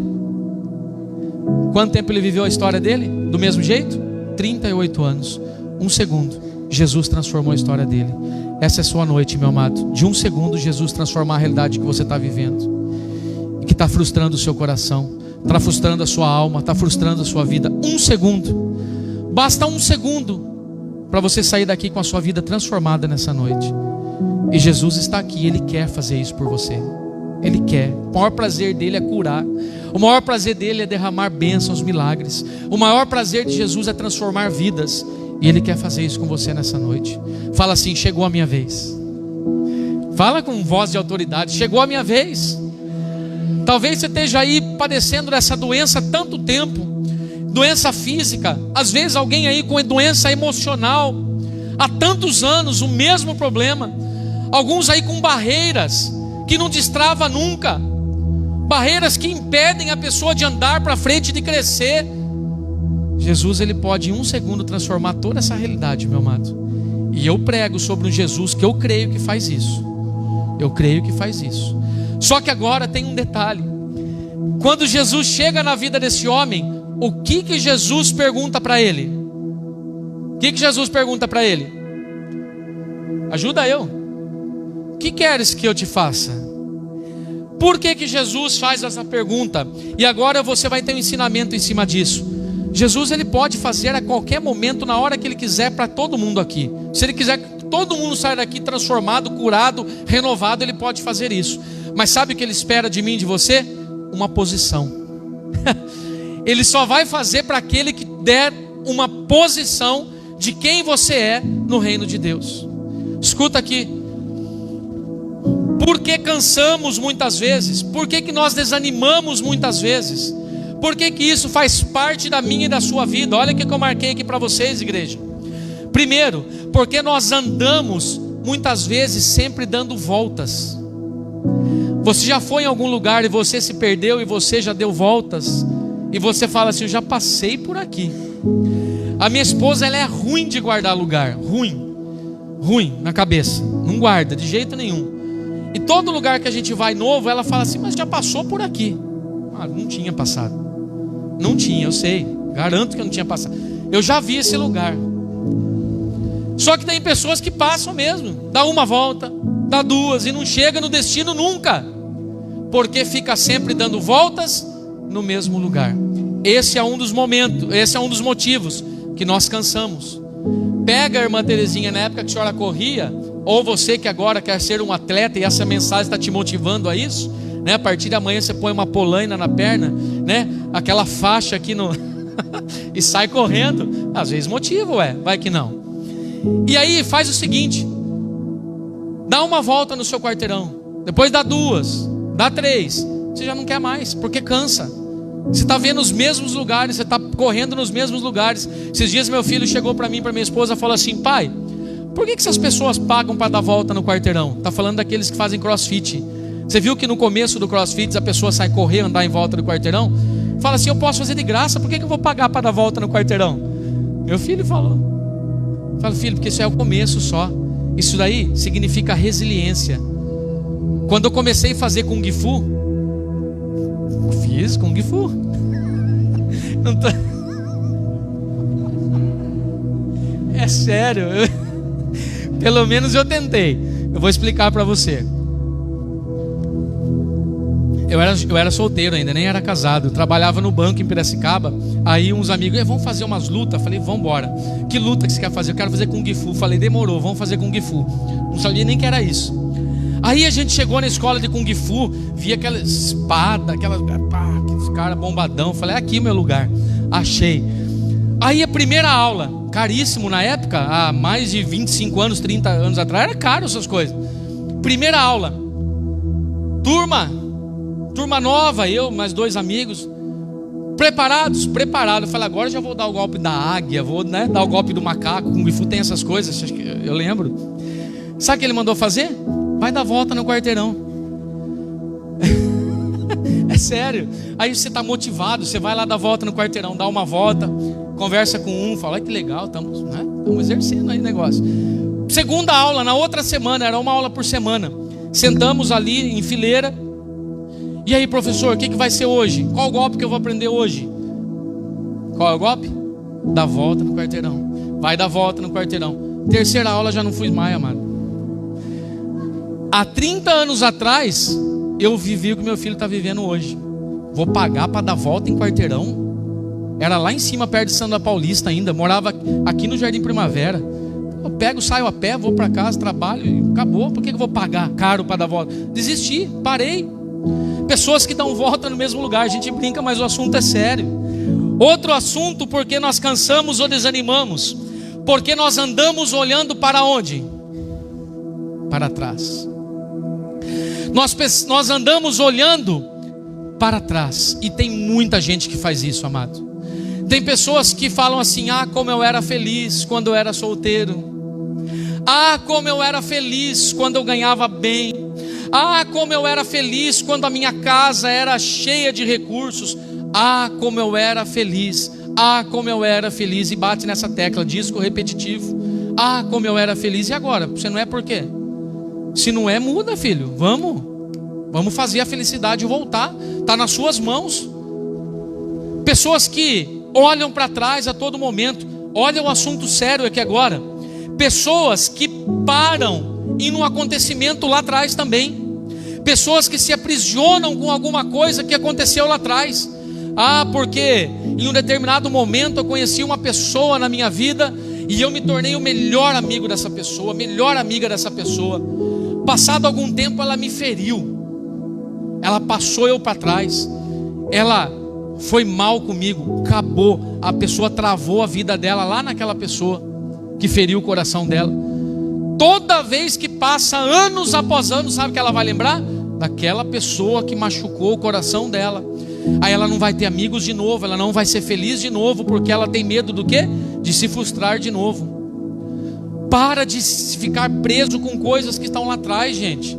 Quanto tempo ele viveu a história dele? Do mesmo jeito? 38 anos. 1 segundo, Jesus transformou a história dele. Essa é a sua noite, meu amado. De 1 segundo, Jesus transformar a realidade que você está vivendo e que está frustrando o seu coração, está frustrando a sua alma, está frustrando a sua vida. 1 segundo. Basta 1 segundo para você sair daqui com a sua vida transformada nessa noite. E Jesus está aqui, Ele quer fazer isso por você. Ele quer. O maior prazer dele é curar. O maior prazer dele é derramar bênçãos, milagres. O maior prazer de Jesus é transformar vidas. E Ele quer fazer isso com você nessa noite. Fala assim: chegou a minha vez. Fala com voz de autoridade: chegou a minha vez. Talvez você esteja aí padecendo dessa doença há tanto tempo, doença física, às vezes alguém aí com doença emocional, há tantos anos o mesmo problema. Alguns aí com barreiras que não destrava nunca, barreiras que impedem a pessoa de andar para frente, de crescer. Jesus, Ele pode em 1 segundo transformar toda essa realidade, meu amado. E eu prego sobre um Jesus que eu creio que faz isso. Eu creio que faz isso. Só que agora tem um detalhe. Quando Jesus chega na vida desse homem, o que Jesus pergunta para ele? O que Jesus pergunta para ele? Ajuda eu. O que queres que eu te faça? Por que Jesus faz essa pergunta? E agora você vai ter um ensinamento em cima disso. Jesus, Ele pode fazer a qualquer momento, na hora que Ele quiser, para todo mundo aqui. Se Ele quiser que todo mundo saia daqui transformado, curado, renovado, Ele pode fazer isso. Mas sabe o que Ele espera de mim e de você? Uma posição. Ele só vai fazer para aquele que der uma posição de quem você é no reino de Deus. Escuta aqui. Por que cansamos muitas vezes? Por que nós desanimamos muitas vezes? Por que isso faz parte da minha e da sua vida? Olha o que eu marquei aqui para vocês, igreja. Primeiro, porque nós andamos muitas vezes sempre dando voltas. Você já foi em algum lugar e você se perdeu e você já deu voltas e você fala assim: eu já passei por aqui. A minha esposa, ela é ruim de guardar lugar. Ruim na cabeça. Não guarda de jeito nenhum. E todo lugar que a gente vai novo, ela fala assim: mas já passou por aqui. Ah, não tinha passado. Não tinha, eu sei. Garanto que eu não tinha passado. Eu já vi esse lugar. Só que tem pessoas que passam mesmo. Dá uma volta, dá duas e não chega no destino nunca. Porque fica sempre dando voltas no mesmo lugar. Esse é um dos momentos, esse é um dos motivos que nós cansamos. Pega a irmã Terezinha na época que a senhora corria, ou você que agora quer ser um atleta e essa mensagem está te motivando a isso, né? A partir da manhã você põe uma polaina na perna, né? Aquela faixa aqui no e sai correndo. Às vezes motiva, vai que não. E aí faz o seguinte: dá uma volta no seu quarteirão, depois dá duas, dá três, você já não quer mais, porque cansa. Você está vendo os mesmos lugares, você está correndo nos mesmos lugares. Esses dias meu filho chegou para mim, para minha esposa, e falou assim: pai, por que essas pessoas pagam para dar volta no quarteirão? Está falando daqueles que fazem crossfit. Você viu que no começo do crossfit a pessoa sai correr, andar em volta do quarteirão? Fala assim: eu posso fazer de graça, por que eu vou pagar para dar volta no quarteirão? Meu filho falou. Fala: filho, porque isso é o começo só. Isso daí significa resiliência. Quando eu comecei a fazer Kung Fu, fiz Kung Fu. Não tô... É sério. Pelo menos eu tentei. Eu vou explicar para você. Eu era solteiro ainda, nem era casado. Eu trabalhava no banco em Piracicaba. Aí uns amigos: vamos fazer umas lutas. Falei: vamos embora. Que luta que você quer fazer? Eu quero fazer Kung Fu. Falei: demorou, vamos fazer Kung Fu. Não sabia nem que era isso. Aí a gente chegou na escola de Kung Fu, via aquela espada, aqueles caras bombadão. Falei: aqui é o meu lugar. Achei. Aí a primeira aula, caríssimo na época, há mais de 25 anos, 30 anos atrás, era caro essas coisas. Primeira aula, turma nova, eu, mais 2 amigos, preparados. Eu falei: agora já vou dar o golpe da águia, vou, né, dar o golpe do macaco. Kung Fu tem essas coisas, eu lembro. Sabe o que ele mandou fazer? Vai dar volta no quarteirão. É sério. Aí você está motivado, você vai lá dar volta no quarteirão, dá uma volta, conversa com um, fala: que legal, estamos, né, exercendo aí o negócio. Segunda aula, na outra semana, era uma aula por semana. Sentamos ali em fileira. E aí, professor, o que vai ser hoje? Qual o golpe que eu vou aprender hoje? Qual é o golpe? Dá volta no quarteirão. Vai dar volta no quarteirão. Terceira aula já não fui mais, amado. Há 30 anos atrás, eu vivi o que meu filho está vivendo hoje. Vou pagar para dar volta em quarteirão? Era lá em cima, perto de Santa Paulista ainda. Morava aqui no Jardim Primavera. Eu pego, saio a pé, vou para casa, trabalho e acabou. Por que eu vou pagar caro para dar volta? Desisti, parei. Pessoas que dão volta no mesmo lugar. A gente brinca, mas o assunto é sério. Outro assunto: porque nós cansamos ou desanimamos? Porque nós andamos olhando para onde? Para trás. Nós andamos olhando para trás. E tem muita gente que faz isso, amado. Tem pessoas que falam assim: como eu era feliz quando eu era solteiro. Como eu era feliz quando eu ganhava bem. Como eu era feliz quando a minha casa era cheia de recursos. Como eu era feliz. Como eu era feliz. E bate nessa tecla, disco repetitivo. Como eu era feliz. E agora? Você não é por quê? Se não é, muda, filho. Vamos fazer a felicidade voltar. Está nas suas mãos. Pessoas que olham para trás a todo momento. Olha o assunto sério aqui agora. Pessoas que param em um acontecimento lá atrás também. Pessoas que se aprisionam com alguma coisa que aconteceu lá atrás. Porque em um determinado momento eu conheci uma pessoa na minha vida e eu me tornei o melhor amigo dessa pessoa, melhor amiga dessa pessoa. Passado algum tempo ela me feriu. Ela passou eu para trás. Ela foi mal comigo. Acabou. A pessoa travou a vida dela lá naquela pessoa que feriu o coração dela. Toda vez que passa, anos após anos, sabe o que ela vai lembrar? Daquela pessoa que machucou o coração dela. Aí ela não vai ter amigos de novo, ela não vai ser feliz de novo, porque ela tem medo do quê? De se frustrar de novo. Para de ficar preso com coisas que estão lá atrás, gente.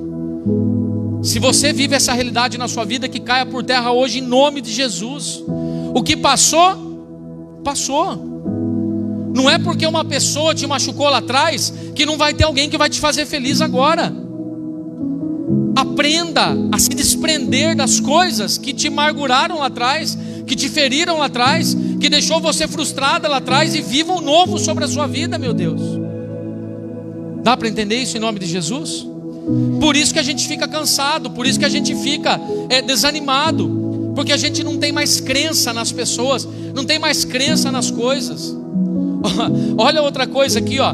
Se você vive essa realidade na sua vida, que caia por terra hoje em nome de Jesus. O que passou, passou. Não é porque uma pessoa te machucou lá atrás que não vai ter alguém que vai te fazer feliz agora. Aprenda a se desprender das coisas que te amarguraram lá atrás, que te feriram lá atrás, que deixou você frustrada lá atrás, e viva um novo sobre a sua vida, meu Deus. Dá para entender isso em nome de Jesus? Por isso que a gente fica cansado, por isso que a gente fica desanimado, porque a gente não tem mais crença nas pessoas, não tem mais crença nas coisas. Olha outra coisa aqui, ó.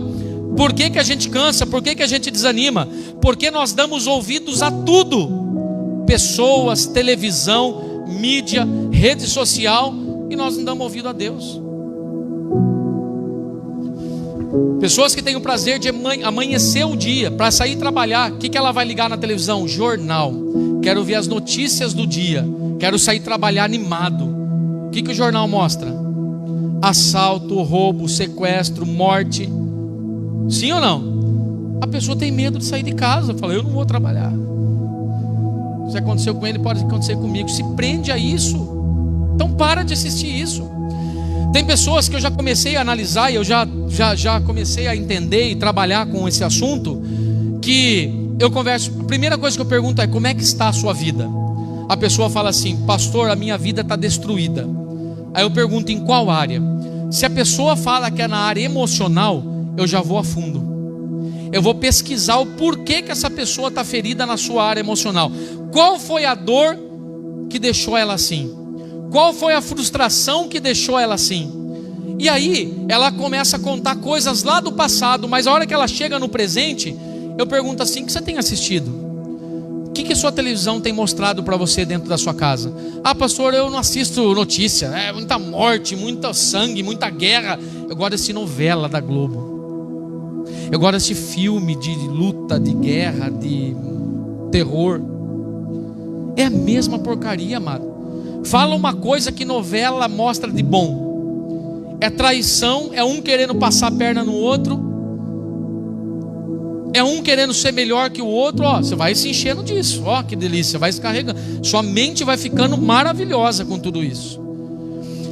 Por que a gente cansa? Por que a gente desanima? Porque nós damos ouvidos a tudo. Pessoas, televisão, mídia, rede social, e nós não damos ouvido a Deus. Pessoas que têm o prazer de amanhecer o dia para sair trabalhar. O que ela vai ligar na televisão? Jornal. Quero ver as notícias do dia. Quero sair trabalhar animado. O que o jornal mostra? Assalto, roubo, sequestro, morte. Sim ou não? A pessoa tem medo de sair de casa. Fala, eu não vou trabalhar. Se aconteceu com ele, pode acontecer comigo. Se prende a isso. Então para de assistir isso. Tem pessoas que eu já comecei a analisar e eu já comecei a entender e trabalhar com esse assunto, que eu converso, a primeira coisa que eu pergunto é: como é que está a sua vida? A pessoa fala assim: pastor, a minha vida está destruída. Aí eu pergunto: em qual área? Se a pessoa fala que é na área emocional, eu já vou a fundo. Eu vou pesquisar o porquê que essa pessoa está ferida na sua área emocional. Qual foi a dor que deixou ela assim? Qual foi a frustração que deixou ela assim? E aí ela começa a contar coisas lá do passado, mas a hora que ela chega no presente, eu pergunto assim: o que você tem assistido? O que a sua televisão tem mostrado para você dentro da sua casa? Ah, pastor, eu não assisto notícia, muita morte, muito sangue, muita guerra. Eu gosto de assistir novela da Globo. Eu gosto de assistir filme de luta, de guerra, de terror. É a mesma porcaria, amado. Fala uma coisa que novela mostra de bom. É traição, é um querendo passar a perna no outro, é um querendo ser melhor que o outro. Você vai se enchendo disso. Que delícia, vai se carregando. Sua mente vai ficando maravilhosa com tudo isso.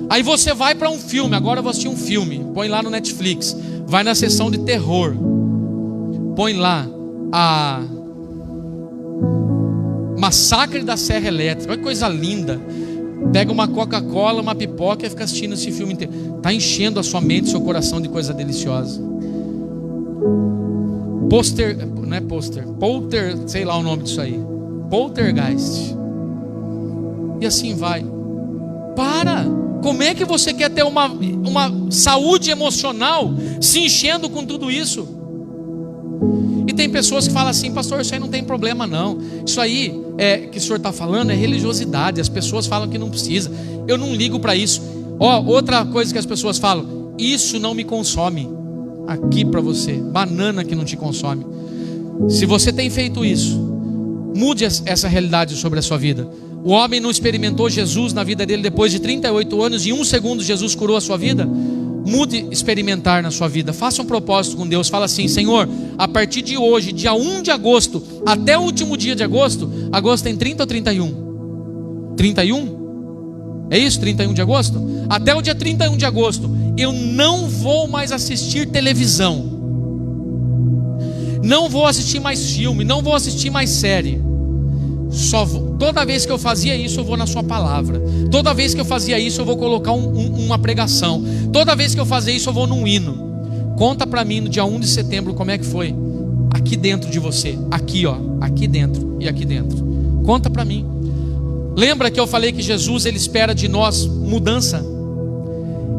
Aí você vai para um filme. Agora eu vou assistir um filme. Põe lá no Netflix. Vai na seção de terror. Põe lá a Massacre da Serra Elétrica. Olha que coisa linda. Pega uma Coca-Cola, uma pipoca e fica assistindo esse filme inteiro. Está enchendo a sua mente, seu coração de coisa deliciosa. Sei lá o nome disso aí. Poltergeist. E assim vai. Para! Como é que você quer ter uma saúde emocional se enchendo com tudo isso? E tem pessoas que falam assim: pastor, isso aí não tem problema não. Isso aí que o senhor está falando é religiosidade. As pessoas falam que não precisa. Eu não ligo para isso. Outra coisa que as pessoas falam: isso não me consome. Aqui para você, banana que não te consome. Se você tem feito isso, mude essa realidade sobre a sua vida. O homem não experimentou Jesus na vida dele depois de 38 anos. Em 1 segundo Jesus curou a sua vida. Mude experimentar na sua vida. Faça um propósito com Deus. Fala assim: Senhor, a partir de hoje, dia 1 de agosto até o último dia de agosto. Agosto tem 30 ou 31? 31? É isso? 31 de agosto? Até o dia 31 de agosto eu não vou mais assistir televisão. Não vou assistir mais filme. Não vou assistir mais série. Toda vez que eu fazia isso, eu vou na sua palavra. Toda vez que eu fazia isso, eu vou colocar uma pregação. Toda vez que eu fazia isso, eu vou num hino. Conta para mim no dia 1 de setembro como é que foi. Aqui dentro de você. Aqui aqui dentro e aqui dentro. Conta para mim. Lembra que eu falei que Jesus, ele espera de nós mudança?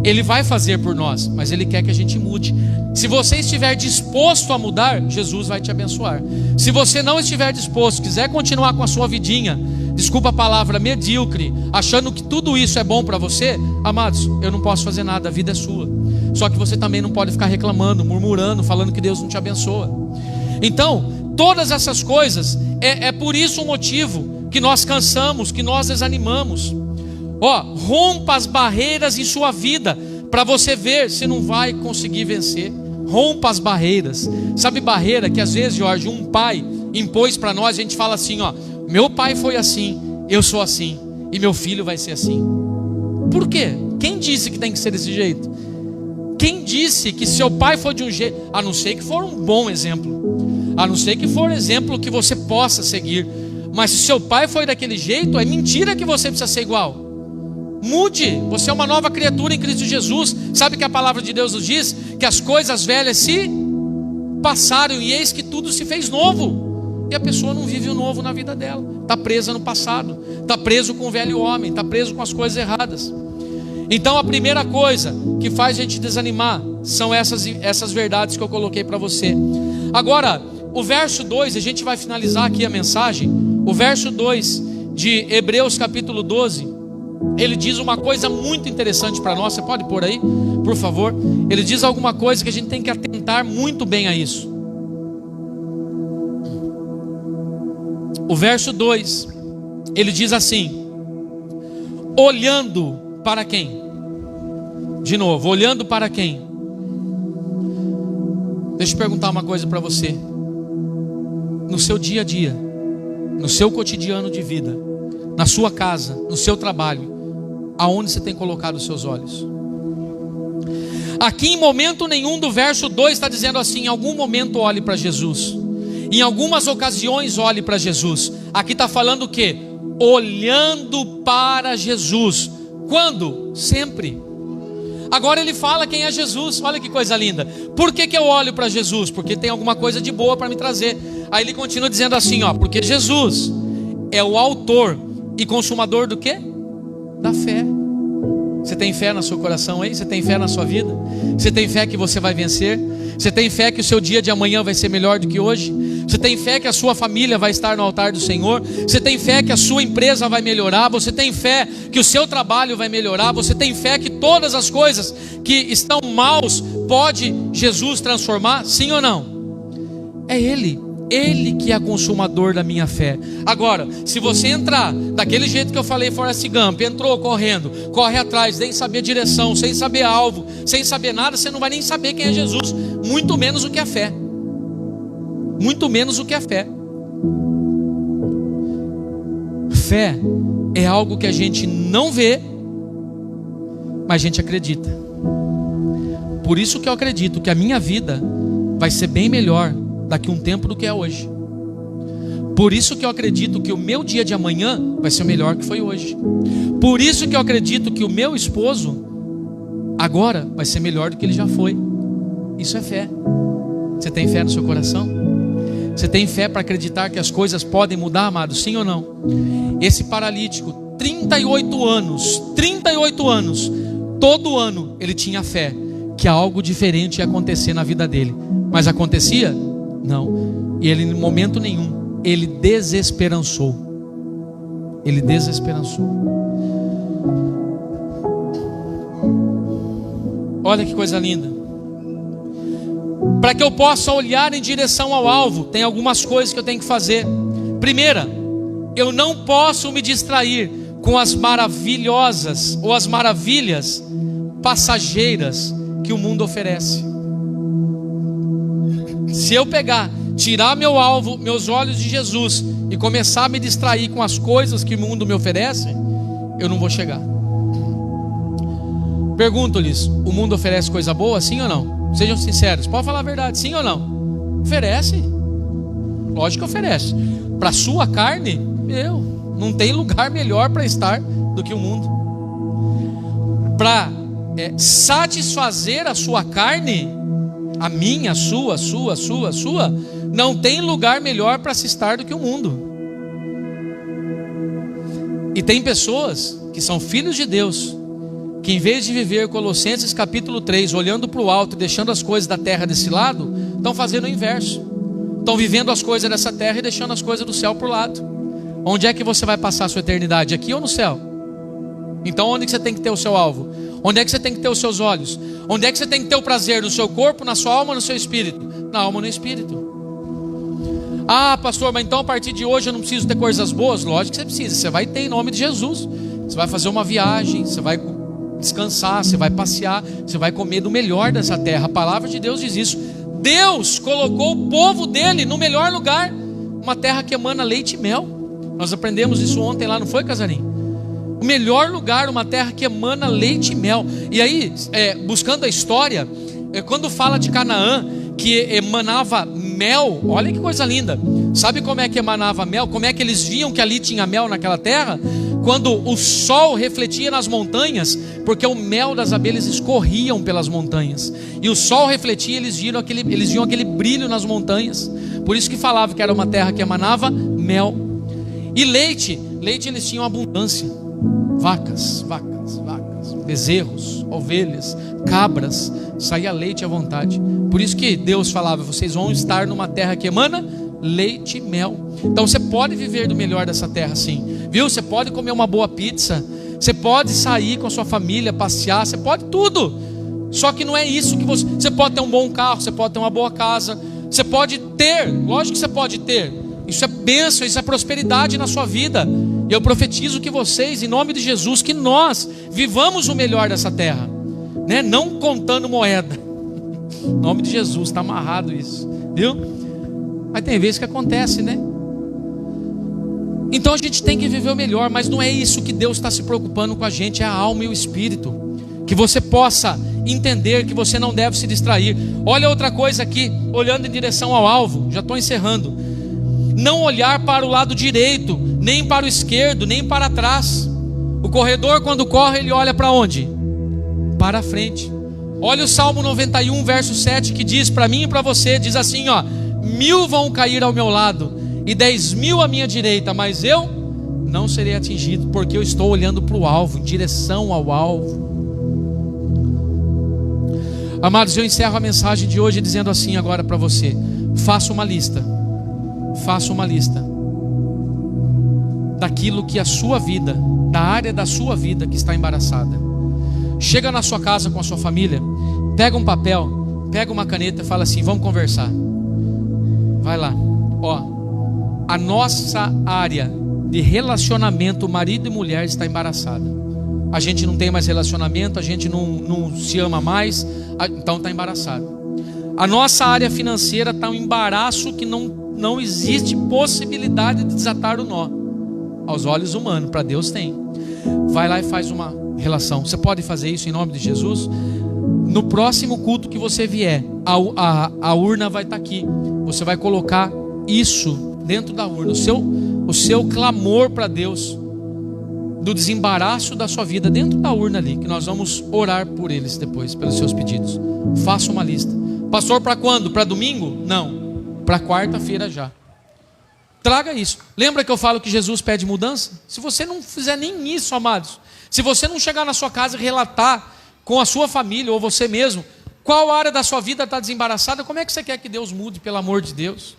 Ele vai fazer por nós, mas Ele quer que a gente mude. Se você estiver disposto a mudar, Jesus vai te abençoar. Se você não estiver disposto, quiser continuar com a sua vidinha, desculpa a palavra, medíocre, achando que tudo isso é bom para você, amados, eu não posso fazer nada, a vida é sua. Só que você também não pode ficar reclamando, murmurando, falando que Deus não te abençoa. Então, todas essas coisas, é por isso o motivo que nós cansamos, que nós desanimamos. Rompa as barreiras em sua vida, para você ver se não vai conseguir vencer. Rompa as barreiras. Sabe barreira que às vezes, Jorge, um pai impôs para nós? A gente fala assim: meu pai foi assim, eu sou assim, e meu filho vai ser assim. Por quê? Quem disse que tem que ser desse jeito? Quem disse que seu pai foi de um jeito? A não ser que for um bom exemplo, a não ser que for exemplo que você possa seguir. Mas se seu pai foi daquele jeito, é mentira que você precisa ser igual. Mude, você é uma nova criatura em Cristo Jesus. Sabe que a palavra de Deus nos diz? Que as coisas velhas se passaram e eis que tudo se fez novo. E a pessoa não vive o novo na vida dela. Está presa no passado, está preso com o velho homem, está preso com as coisas erradas. Então a primeira coisa que faz a gente desanimar são essas verdades que eu coloquei para você. Agora, o verso 2, a gente vai finalizar aqui a mensagem. O verso 2 de Hebreus capítulo 12. ele diz uma coisa muito interessante para nós. Você pode pôr aí, por favor? Ele diz alguma coisa que a gente tem que atentar muito bem a isso. O verso 2, ele diz assim: olhando para quem? De novo, olhando para quem? Deixa eu perguntar uma coisa para você. No seu dia a dia, no seu cotidiano de vida, na sua casa, no seu trabalho, aonde você tem colocado os seus olhos? Aqui em momento nenhum do verso 2 está dizendo assim: em algum momento olhe para Jesus, em algumas ocasiões olhe para Jesus. Aqui está falando o quê? Olhando para Jesus. Quando? Sempre. Agora ele fala quem é Jesus. Olha que coisa linda. Por que eu olho para Jesus? Porque tem alguma coisa de boa para me trazer. Aí ele continua dizendo assim, ó: porque Jesus é o autor e consumador do quê? Da fé. Você tem fé no seu coração aí? Você tem fé na sua vida? Você tem fé que você vai vencer? Você tem fé que o seu dia de amanhã vai ser melhor do que hoje? Você tem fé que a sua família vai estar no altar do Senhor? Você tem fé que a sua empresa vai melhorar? Você tem fé que o seu trabalho vai melhorar? Você tem fé que todas as coisas que estão maus pode Jesus transformar? Sim ou não? É Ele que é consumador da minha fé. Agora, se você entrar daquele jeito que eu falei, Forrest Gump, entrou correndo, corre atrás, sem saber direção, sem saber alvo, sem saber nada, você não vai nem saber quem é Jesus, muito menos o que é fé. Muito menos o que é fé. Fé é algo que a gente não vê, mas a gente acredita. Por isso que eu acredito que a minha vida vai ser bem melhor daqui a um tempo do que é hoje. Por isso que eu acredito que o meu dia de amanhã vai ser melhor que foi hoje. Por isso que eu acredito que o meu esposo agora vai ser melhor do que ele já foi. Isso é fé. Você tem fé no seu coração? Você tem fé para acreditar que as coisas podem mudar, amado? Sim ou não? Esse paralítico, 38 anos, todo ano ele tinha fé que algo diferente ia acontecer na vida dele. Mas acontecia? Não. E ele, em momento nenhum, ele desesperançou. Ele desesperançou. Olha que coisa linda. Para que eu possa olhar em direção ao alvo, tem algumas coisas que eu tenho que fazer. Primeira, eu não posso me distrair com as maravilhosas ou as maravilhas passageiras que o mundo oferece. Se eu pegar, tirar meu alvo, meus olhos de Jesus e começar a me distrair com as coisas que o mundo me oferece, eu não vou chegar. Pergunto-lhes: o mundo oferece coisa boa, sim ou não? Sejam sinceros, pode falar a verdade, sim ou não? Oferece. Lógico que oferece. Para a sua carne, não tem lugar melhor para estar do que o mundo. Para satisfazer a sua carne, a minha, a sua, não tem lugar melhor para se estar do que o mundo. E tem pessoas que são filhos de Deus, que em vez de viver Colossenses capítulo 3, olhando para o alto e deixando as coisas da terra desse lado, estão fazendo o inverso. Estão vivendo as coisas dessa terra e deixando as coisas do céu para o lado. Onde é que você vai passar a sua eternidade? Aqui ou no céu? Então onde que você tem que ter o seu alvo? Onde é que você tem que ter os seus olhos? Onde é que você tem que ter o prazer? No seu corpo, na sua alma, no seu espírito? Na alma, no espírito. Ah, pastor, mas então a partir de hoje eu não preciso ter coisas boas? Lógico que você precisa. Você vai ter em nome de Jesus. Você vai fazer uma viagem, você vai descansar, você vai passear, você vai comer do melhor dessa terra. A palavra de Deus diz isso. Deus colocou o povo dele no melhor lugar, uma terra que emana leite e mel. Nós aprendemos isso ontem lá, não foi, Casarinho? O melhor lugar, uma terra que emana leite e mel. E aí, buscando a história, quando fala de Canaã, que emanava mel, olha que coisa linda. Sabe como é que emanava mel? Como é que eles viam que ali tinha mel naquela terra? Quando o sol refletia nas montanhas, porque o mel das abelhas escorriam pelas montanhas, e o sol refletia, eles viam aquele brilho nas montanhas. Por isso que falava que era uma terra que emanava mel. E leite eles tinham abundância. Vacas, bezerros, ovelhas, cabras, saía leite à vontade. Por isso que Deus falava: vocês vão estar numa terra que emana leite e mel. Então você pode viver do melhor dessa terra, sim, viu? Você pode comer uma boa pizza, Você pode sair com a sua família, passear, você pode tudo. Só que não é isso que você pode ter um bom carro, você pode ter uma boa casa, você pode ter, lógico que você pode ter. Isso é bênção, isso é prosperidade na sua vida. E eu profetizo que vocês, em nome de Jesus, que nós vivamos o melhor dessa terra, né? Não contando moeda. Em nome de Jesus, está amarrado isso, viu? Mas tem vezes que acontece, né? Então a gente tem que viver o melhor, mas não é isso que Deus está se preocupando com a gente, é a alma e o espírito. Que você possa entender que você não deve se distrair. Olha outra coisa aqui, olhando em direção ao alvo, já estou encerrando. Não olhar para o lado direito, nem para o esquerdo, nem para trás. O corredor, quando corre, ele olha para onde? Para a frente. Olha o Salmo 91, verso 7, que diz para mim e para você, diz assim, ó: 1000 vão cair ao meu lado e 10.000 à minha direita, mas eu não serei atingido, porque eu estou olhando para o alvo, em direção ao alvo. Amados, eu encerro a mensagem de hoje dizendo assim agora para você: faça uma lista daquilo que a sua vida, da área da sua vida que está embaraçada. Chega na sua casa com a sua família, pega um papel, pega uma caneta e fala assim: vamos conversar. Vai lá, ó, a nossa área de relacionamento, marido e mulher, está embaraçada. A gente não tem mais relacionamento, a gente não se ama mais, então está embaraçado. A nossa área financeira está um embaraço que não existe possibilidade de desatar o nó. Aos olhos humanos, para Deus tem. Vai lá e faz uma relação. Você pode fazer isso em nome de Jesus? No próximo culto que você vier, a urna vai estar aqui. Você vai colocar isso dentro da urna, o seu clamor para Deus, do desembaraço da sua vida, dentro da urna ali, que nós vamos orar por eles depois, pelos seus pedidos. Faça uma lista. Pastor, para quando? Para domingo? Não, para quarta-feira já. Traga isso. Lembra que eu falo que Jesus pede mudança? Se você não fizer nem isso, amados, se você não chegar na sua casa e relatar com a sua família ou você mesmo qual área da sua vida está desembaraçada, como é que você quer que Deus mude, pelo amor de Deus?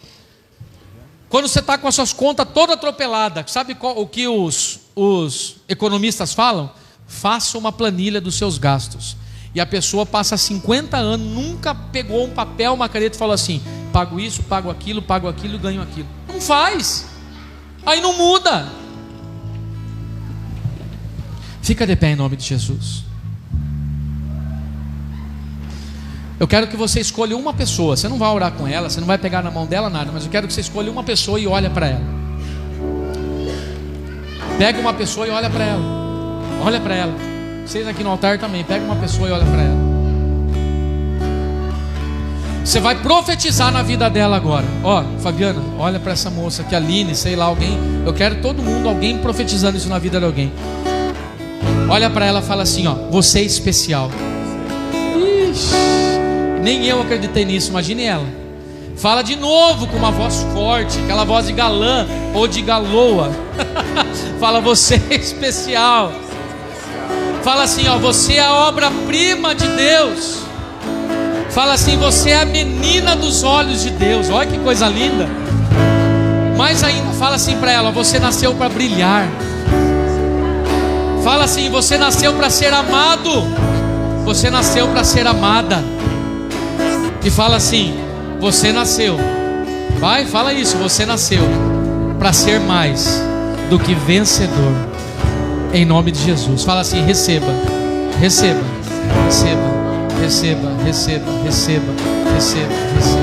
Quando você está com as suas contas toda atropelada, sabe o que os economistas falam? Faça uma planilha dos seus gastos. E a pessoa passa 50 anos, nunca pegou um papel, uma caneta e falou assim: pago isso, pago aquilo, ganho aquilo. Não faz. Aí não muda. Fica de pé em nome de Jesus. Eu quero que você escolha uma pessoa. Você não vai orar com ela, você não vai pegar na mão dela nada, mas eu quero que você escolha uma pessoa e olha para ela. Pega uma pessoa e olha para ela. Olha para ela. Vocês aqui no altar também, pega uma pessoa e olha para ela. Você vai profetizar na vida dela agora. Ó, Fabiana, olha para essa moça aqui, Aline, sei lá, alguém. Eu quero todo mundo, alguém profetizando isso na vida de alguém. Olha para ela e fala assim, ó: você é especial. Ixi, nem eu acreditei nisso, imagine ela. Fala de novo com uma voz forte, aquela voz de galã ou de galoa. Fala: você é especial. Fala assim, ó: você é a obra-prima de Deus. Fala assim: você é a menina dos olhos de Deus. Olha que coisa linda. Mais ainda, fala assim para ela: você nasceu para brilhar. Fala assim: você nasceu para ser amado. Você nasceu para ser amada. E fala assim: você nasceu. Vai, fala isso: você nasceu para ser mais do que vencedor. Em nome de Jesus. Fala assim: receba, receba, receba, receba, receba, receba, receba, receba.